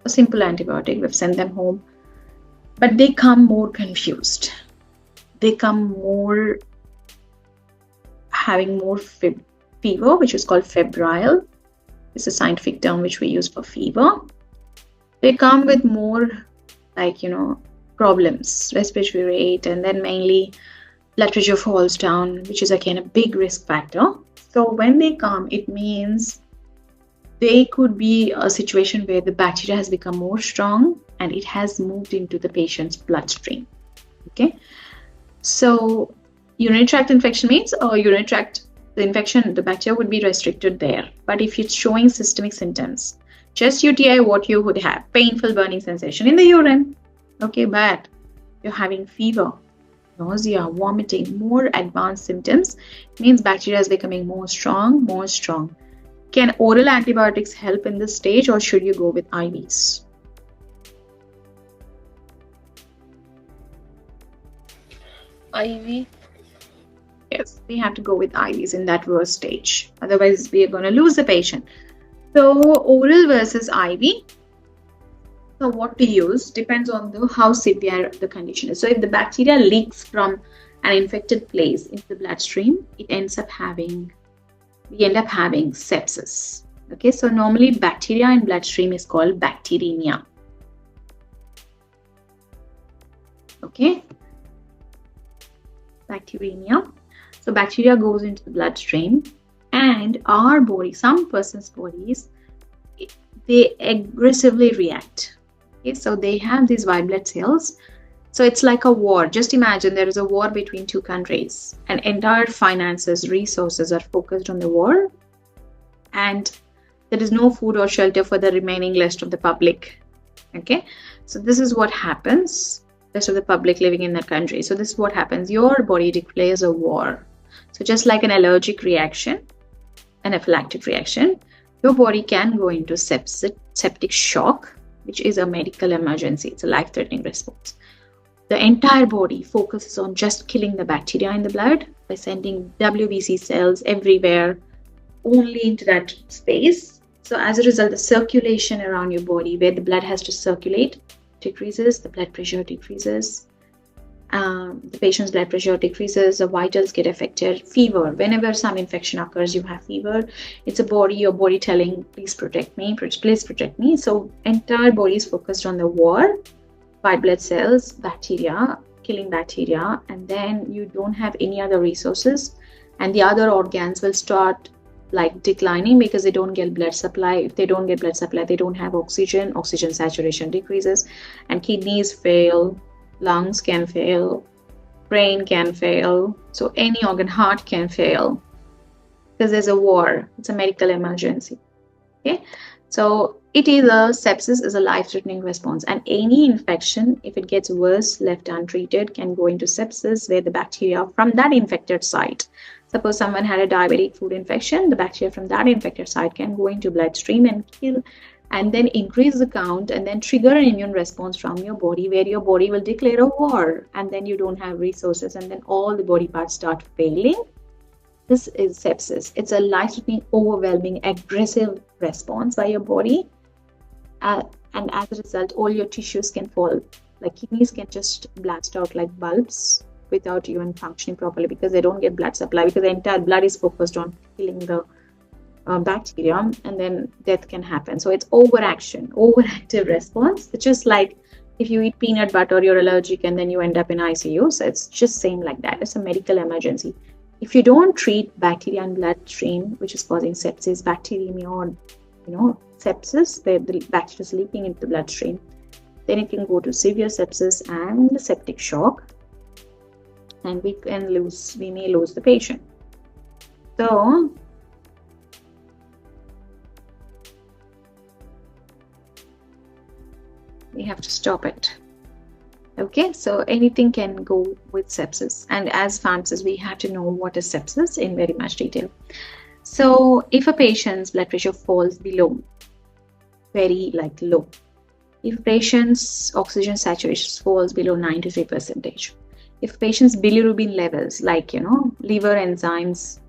a simple antibiotic, we've sent them home, but they come more confused. They come more having more fever, which is called febrile. It's a scientific term which we use for fever. They come with more problems, respiratory rate, and then mainly blood pressure falls down, which is again a big risk factor. So when they come, it means they could be a situation where the bacteria has become more strong and it has moved into the patient's bloodstream. Okay. So urinary tract infection means urinary tract, the infection, the bacteria would be restricted there. But if it's showing systemic symptoms, chest UTI, what you would have, painful burning sensation in the urine. Okay, but you're having fever, nausea, vomiting, more advanced symptoms, means bacteria is becoming more strong, more strong. Can oral antibiotics help in this stage, or should you go with IVs? IV. Yes, we have to go with IVs in that worst stage. Otherwise, we are going to lose the patient. So oral versus IV. So what to use depends on how severe the condition is. So if the bacteria leaks from an infected place into the bloodstream, we end up having sepsis. Okay, so normally bacteria in bloodstream is called bacteremia. Okay, bacteremia. So bacteria goes into the bloodstream, and our body, some persons' bodies, they aggressively react. Okay, so they have these white blood cells. So it's like a war. Just imagine there is a war between two countries, and entire finances, resources are focused on the war, and there is no food or shelter for the remaining rest of the public. Okay, so this is what happens, rest of the public living in that country. So this is what happens. Your body declares a war. So just like an allergic reaction, an anaphylactic reaction, your body can go into septic shock, which is a medical emergency. It's a life-threatening response. The entire body focuses on just killing the bacteria in the blood by sending WBC cells everywhere, only into that space. So as a result, the circulation around your body, where the blood has to circulate, decreases, the blood pressure decreases, the patient's blood pressure decreases, the vitals get affected, fever. Whenever some infection occurs, you have fever. It's your body telling, please protect me, please protect me. So entire body is focused on the war, white blood cells, bacteria, killing bacteria, and then you don't have any other resources, and the other organs will start like declining because they don't get blood supply. If they don't get blood supply, they don't have oxygen saturation decreases, and kidneys fail, lungs can fail, brain can fail, so any organ, heart can fail, because there's a war. It's a medical emergency. Okay, so sepsis is a life-threatening response, and any infection, if it gets worse left untreated, can go into sepsis, where the bacteria from that infected site, suppose someone had a diabetic food infection, the bacteria from that infected site can go into bloodstream and kill, and then increase the count, and then trigger an immune response from your body, where your body will declare a war, and then you don't have resources, and then all the body parts start failing. This is sepsis. It's a life-threatening, overwhelming, aggressive response by your body, and as a result, all your tissues can fall. Like kidneys can just blast out like bulbs without even functioning properly, because they don't get blood supply, because the entire blood is focused on killing the bacteria, and then death can happen. So it's overactive response. It's just like if you eat peanut butter, you're allergic, and then you end up in ICU. So it's just same like that. It's a medical emergency. If you don't treat bacteria in bloodstream, which is causing sepsis, bacteremia, or sepsis, where the bacteria is leaking into the bloodstream, then it can go to severe sepsis and septic shock, and we may lose the patient. So we have to stop it. Okay, so anything can go with sepsis, and as pharmacists, we have to know what is sepsis in very much detail. So if a patient's blood pressure falls below, very low, if a patient's oxygen saturation falls below 93%, if patient's bilirubin levels, liver enzymes,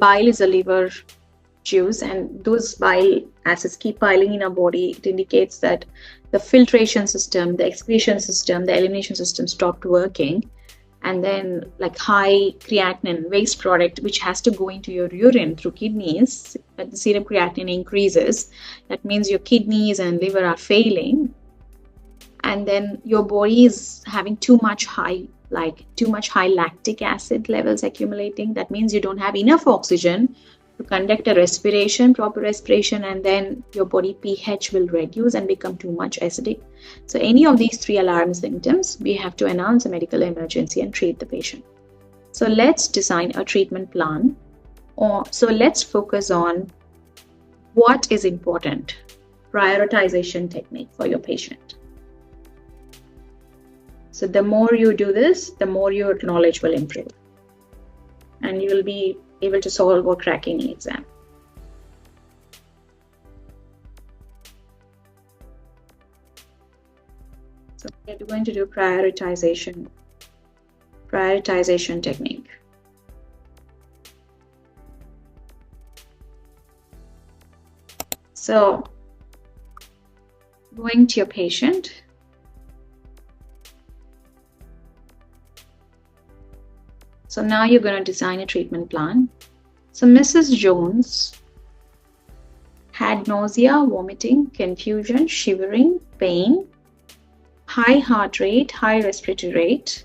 bile is a liver juice, and those bile acids keep piling in our body, it indicates that the filtration system, the excretion system, the elimination system stopped working, and then high creatinine waste product, which has to go into your urine through kidneys, but the serum creatinine increases. That means your kidneys and liver are failing, and then your body is having too much high lactic acid levels accumulating. That means you don't have enough oxygen to conduct proper respiration, and then your body pH will reduce and become too much acidic. So any of these three alarm symptoms, we have to announce a medical emergency and treat the patient. So let's design a treatment plan. So let's focus on what is important. Prioritization technique for your patient. So the more you do this, the more your knowledge will improve, and you will be able to solve or crack any exam. So we're going to do prioritization prioritization technique. So going to your patient. So now you're going to design a treatment plan. So Mrs. Jones had nausea, vomiting, confusion, shivering, pain, high heart rate, high respiratory rate,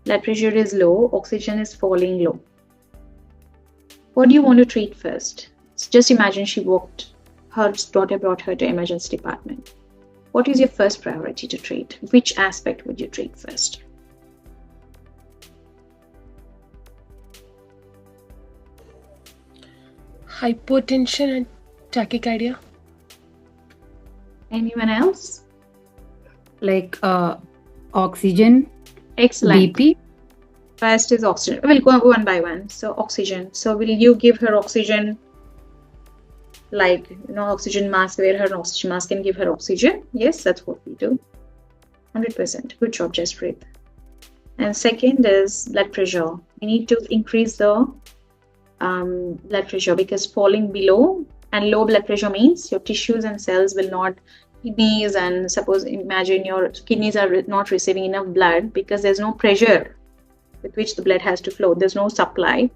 blood pressure is low, oxygen is falling low. What do you want to treat first? So just imagine her daughter brought her to emergency department. What is your first priority to treat? Which aspect would you treat first? Hypotension and tachycardia. Anyone else? Like oxygen. Excellent. BP. First is oxygen. We'll go one by one. So oxygen. So will you give her oxygen, like oxygen mask, wear her an oxygen mask and give her oxygen? Yes, that's what we do. 100%. Good job, Jaspreet. And second is blood pressure. We need to increase the blood pressure, because falling below and low blood pressure means your tissues and cells will not, kidneys, and imagine your kidneys are not receiving enough blood because there's no pressure with which the blood has to flow. There's no supply,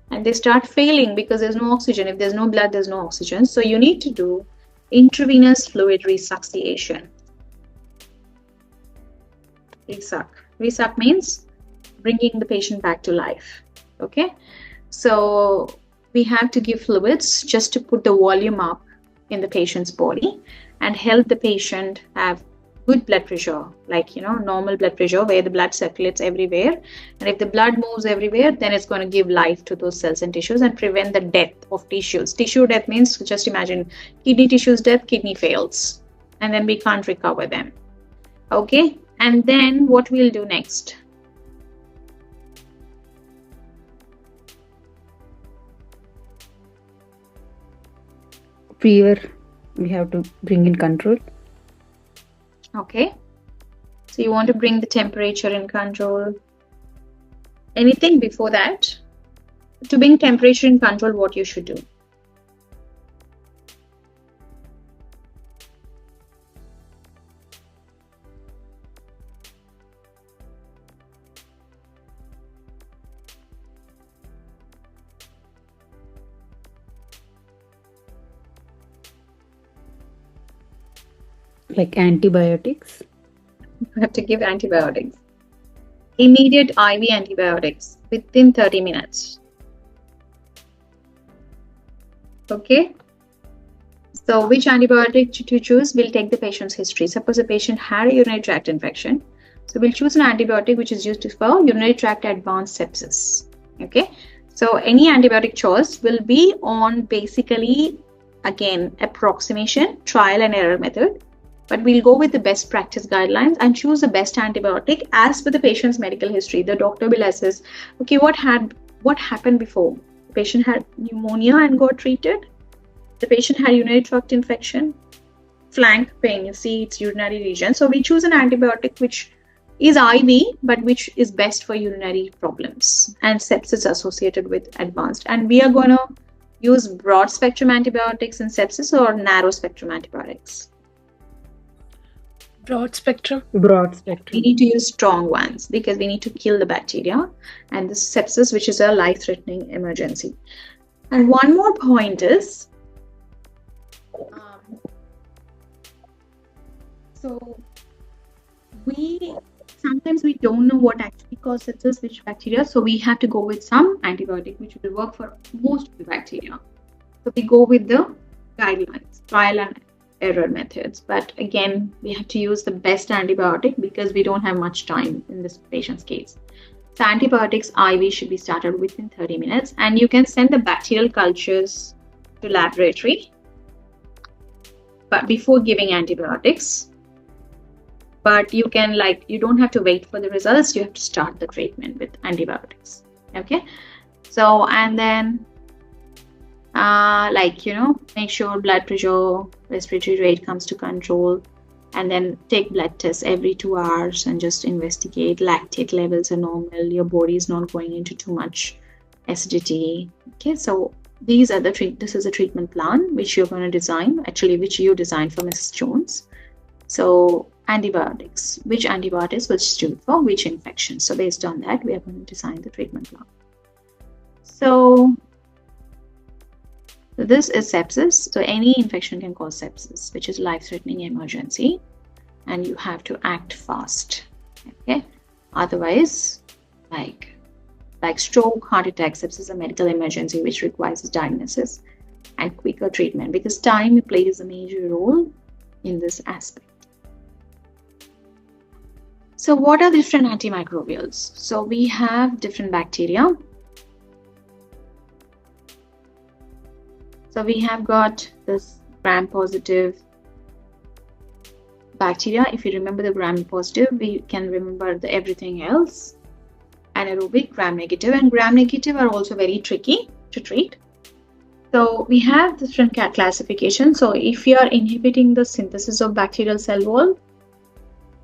and they start failing because there's no oxygen. If there's no blood, there's no oxygen. So you need to do intravenous fluid resuscitation. Resuck means bringing the patient back to life. Okay, so we have to give fluids just to put the volume up in the patient's body and help the patient have good blood pressure, like normal blood pressure where the blood circulates everywhere. And if the blood moves everywhere, then it's going to give life to those cells and tissues and prevent the death of tissues. Tissue death means, just imagine kidney tissues death, kidney fails, and then we can't recover them. Okay, and then what we'll do next? Fever, we have to bring in control. Okay, so you want to bring the temperature in control. Anything before that? To bring temperature in control, what you should do? Like antibiotics. You have to give antibiotics. Immediate IV antibiotics within 30 minutes. Okay. So which antibiotic to choose? We'll take the patient's history. Suppose the patient had a urinary tract infection. So we'll choose an antibiotic which is used for urinary tract advanced sepsis. Okay. So any antibiotic choice will be on basically, again, approximation, trial and error method. But we'll go with the best practice guidelines and choose the best antibiotic as per the patient's medical history. The doctor will assess, okay, what happened before? The patient had pneumonia and got treated. The patient had urinary tract infection, flank pain, you see it's urinary region. So we choose an antibiotic which is IV, but which is best for urinary problems and sepsis associated with advanced. And we are going to use broad spectrum antibiotics in sepsis or narrow spectrum antibiotics. Broad spectrum. We need to use strong ones because we need to kill the bacteria and the sepsis, which is a life-threatening emergency. And one more point is, so sometimes we don't know what actually causes sepsis, which bacteria. So we have to go with some antibiotic which will work for most of the bacteria. So we go with the guidelines, trial and error methods. But again, we have to use the best antibiotic because we don't have much time in this patient's case. So antibiotics IV should be started within 30 minutes, and you can send the bacterial cultures to laboratory, but before giving antibiotics. But you can, you don't have to wait for the results. You have to start the treatment with antibiotics. Okay. So, and then make sure blood pressure, respiratory rate comes to control. and then take blood tests every 2 hours and just investigate. Lactate levels are normal. Your body is not going into too much acidity. Okay, so these are this is a treatment plan which you're going to design, actually which you designed for Mrs. Jones. So antibiotics, which antibiotics will suit for which infection. So based on that, we are going to design the treatment plan. So this is sepsis. So any infection can cause sepsis, which is life-threatening emergency, and you have to act fast. Okay, otherwise, like stroke, heart attack, sepsis is a medical emergency which requires diagnosis and quicker treatment, because time plays a major role in this aspect. So what are different antimicrobials? So we have different bacteria. So we have got this gram-positive bacteria. If you remember the gram-positive, we can remember everything else. Anaerobic, gram-negative, and gram-negative are also very tricky to treat. So we have different classifications. So if you are inhibiting the synthesis of bacterial cell wall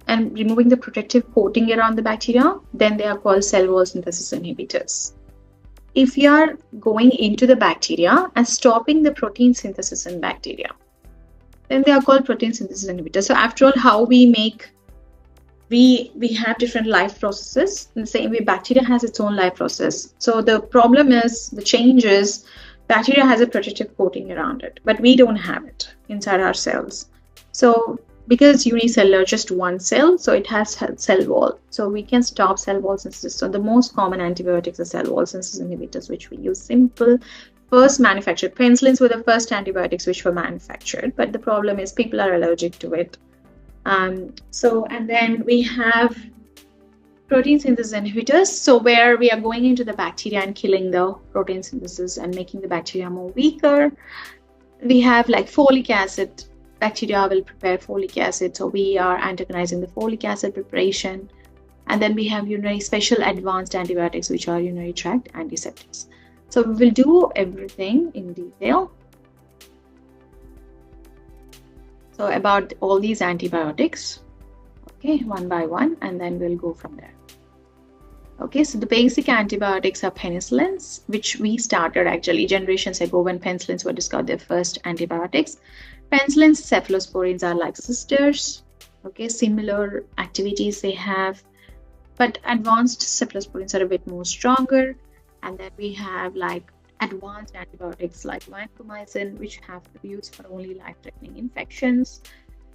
and removing the protective coating around the bacteria, then they are called cell wall synthesis inhibitors. If you are going into the bacteria and stopping the protein synthesis in bacteria, then they are called protein synthesis inhibitors. So after all, how we make, we have different life processes. In the same way, bacteria has its own life process. So the problem is, the change is, bacteria has a protective coating around it, but we don't have it inside our cells. So because unicellular, just one cell, so it has cell wall. So we can stop cell wall synthesis. So the most common antibiotics are cell wall synthesis inhibitors, which we use. Simple, first manufactured. Penicillins were the first antibiotics which were manufactured, but the problem is people are allergic to it. And then we have protein synthesis inhibitors. So where we are going into the bacteria and killing the protein synthesis and making the bacteria more weaker. We have like folic acid. Bacteria will prepare folic acid, so we are antagonizing the folic acid preparation. And then we have special advanced antibiotics, which are urinary tract antiseptics. So we will do everything in detail. So about all these antibiotics, okay, one by one, and then we'll go from there. Okay, so the basic antibiotics are penicillins, which we started actually generations ago when penicillins were discovered, their first antibiotics. Penicillins, cephalosporins are like sisters. Okay, similar activities they have, but advanced cephalosporins are a bit more stronger. And then we have like advanced antibiotics like vancomycin, which have to be used for only life-threatening infections.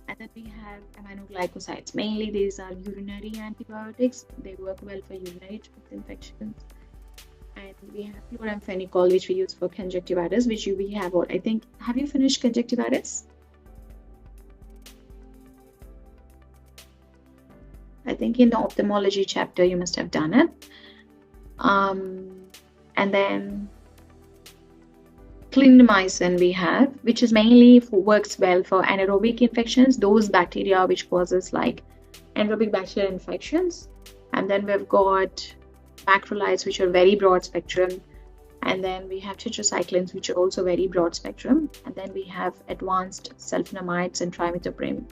And then we have aminoglycosides. Mainly these are urinary antibiotics. They work well for urinary tract infections. And we have chloramphenicol, which we use for conjunctivitis, which we have, I think, have you finished conjunctivitis? I think in the ophthalmology chapter, you must have done it. And then clindamycin we have, which is mainly works well for anaerobic infections, those bacteria which causes like anaerobic bacterial infections. And then we've got macrolides, which are very broad spectrum. And then we have tetracyclines, which are also very broad spectrum. And then we have advanced sulfonamides and trimethoprim.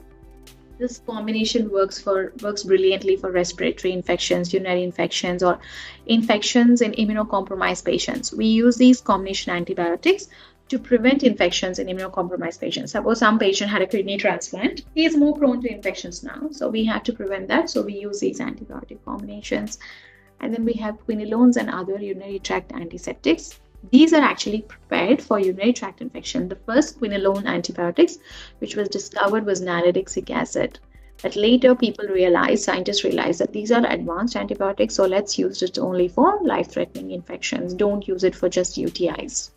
This combination works brilliantly for respiratory infections, urinary infections, or infections in immunocompromised patients. We use these combination antibiotics to prevent infections in immunocompromised patients. Suppose some patient had a kidney transplant, he is more prone to infections now. So we have to prevent that. So we use these antibiotic combinations. And then we have quinolones and other urinary tract antiseptics. These are actually prepared for urinary tract infection. The first quinolone antibiotics which was discovered was nalidixic acid. But later scientists realized that these are advanced antibiotics, so let's use it only for life-threatening infections. Don't use it for just UTIs.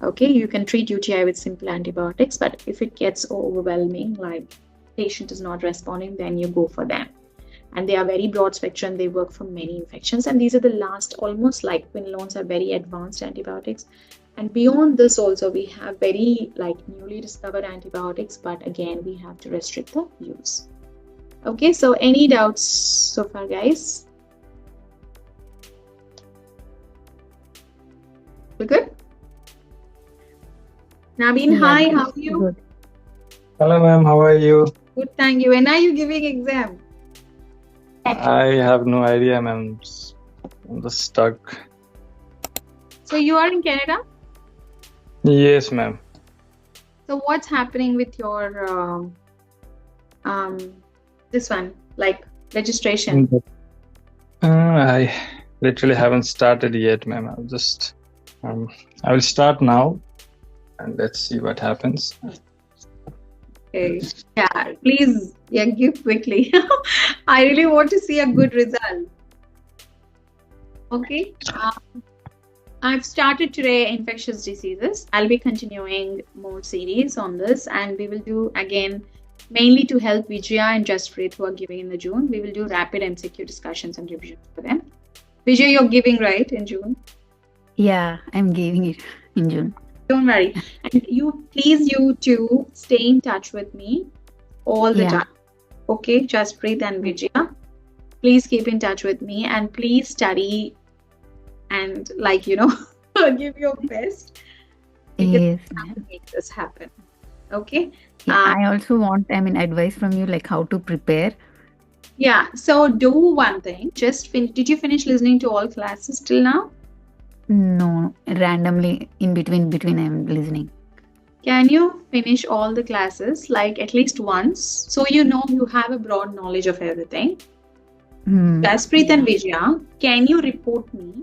Okay, you can treat UTI with simple antibiotics, but if it gets overwhelming, like patient is not responding, then you go for them. And they are very broad spectrum. They work for many infections. And these are the last, almost like quinolones are very advanced antibiotics. And beyond this also, we have very like newly discovered antibiotics. But again, we have to restrict the use. Okay, so any doubts so far, guys? We're good? Nabeen, hi, how are you? Good. Hello, ma'am. How are you? Good, thank you. When are you giving exam? I have no idea, ma'am. I'm just stuck. So you are in Canada? Yes, ma'am. So what's happening with your this one, like registration? I literally haven't started yet, ma'am. I will start now, and let's see what happens. Okay. Yeah, please, yeah, give quickly. I really want to see a good result. Okay. I've started today infectious diseases. I'll be continuing more series on this, and we will do again mainly to help Vijaya and Jaspreet who are giving in the June. We will do rapid MCQ discussions and revisions for them. Vijaya, you're giving right in June? Yeah, I'm giving it in June. Don't worry. And you two stay in touch with me all the time. Okay, Jaspreet and Vijaya. Please keep in touch with me and please study and give your best. Yes, have to make this happen. Okay. Yeah, I also want, advice from you, like how to prepare. Yeah. So do one thing. Did you finish listening to all classes till now? No, randomly in between I'm listening. Can you finish all the classes like at least once so you have a broad knowledge of everything? Jaspreet and Vijaya, can you report me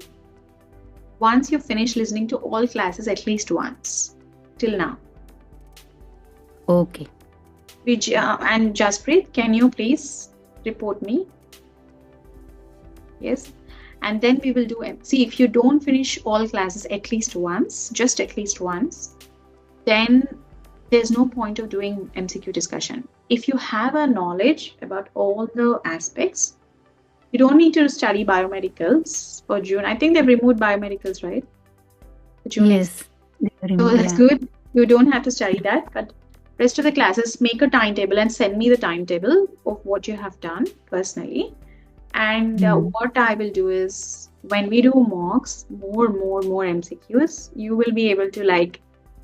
once you finish listening to all classes at least once till now? Okay. Vijaya and Jaspreet, can you please report me? Yes. And then we will do see if you don't finish all classes at least once, just at least once, then there's no point of doing MCQ discussion. If you have a knowledge about all the aspects, you don't need to study biomedicals for June. I think they've removed biomedicals, right? June yes. So that's good. You don't have to study that, but rest of the classes, make a timetable and send me the timetable of what you have done personally. And what I will do is when we do mocks, more MCQs, you will be able to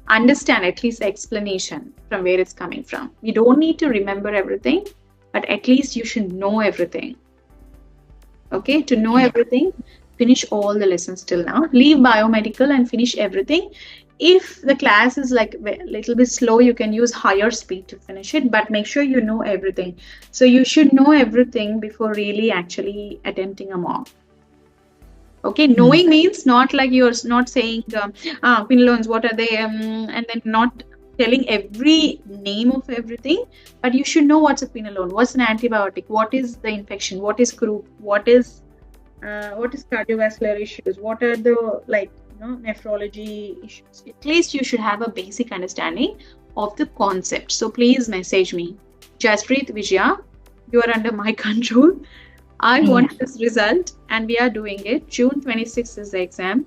understand at least the explanation from where it's coming from. You don't need to remember everything, but at least you should know everything. Okay, to know everything, finish all the lessons till now. Leave biomedical and finish everything. If the class is a little bit slow, you can use higher speed to finish it, but make sure you know everything. So you should know everything before really actually attempting a mock. Okay, knowing means not like you're not saying quinolones, what are they, and then not telling every name of everything, but you should know what's a quinolone, what's an antibiotic, what is the infection, what is croup, what is cardiovascular issues, what are the nephrology issues. At least you should have a basic understanding of the concept. So please message me. Jaspreet, Vijaya, you are under my control. I want this result and we are doing it. June 26th is the exam.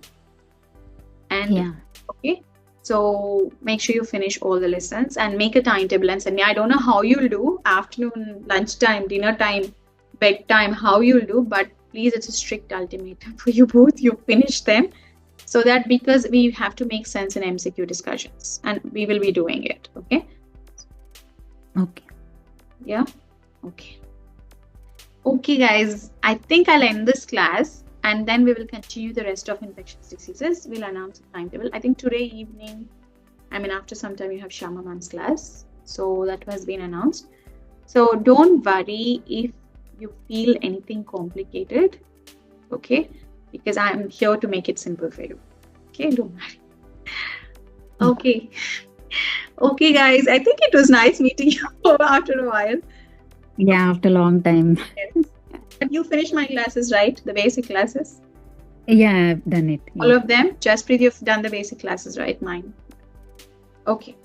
And okay, so make sure you finish all the lessons and make a timetable and send me. I don't know how you'll do afternoon, lunchtime, dinner time, bedtime, how you'll do, but please, it's a strict ultimatum for you both. You finish them. So that because we have to make sense in MCQ discussions and we will be doing it. Okay. Okay. Yeah. Okay. Okay, guys. I think I'll end this class and then we will continue the rest of infectious diseases. We'll announce the timetable. I think today evening, after some time you have Shama Ma'am's class. So that has been announced. So don't worry if you feel anything complicated. Okay. Because I'm here to make it simple for you. Okay, don't worry. Okay. Okay, guys. I think it was nice meeting you after a while. Yeah, after a long time. Yes. Have you finished my classes, right? The basic classes? Yeah, I've done it. All of them? Jaspreet, you've done the basic classes, right? Mine. Okay.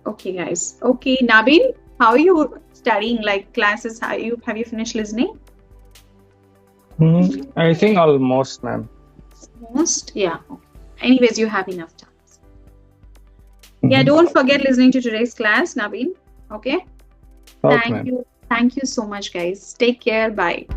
Okay, guys. Okay, Nabin, how are you studying classes? Have you finished listening? I think almost, ma'am. Almost? Yeah. Okay. Anyways, you have enough time. Yeah, don't forget listening to today's class, Nabin. Okay? Okay, Thank you. Thank you so much, guys. Take care. Bye.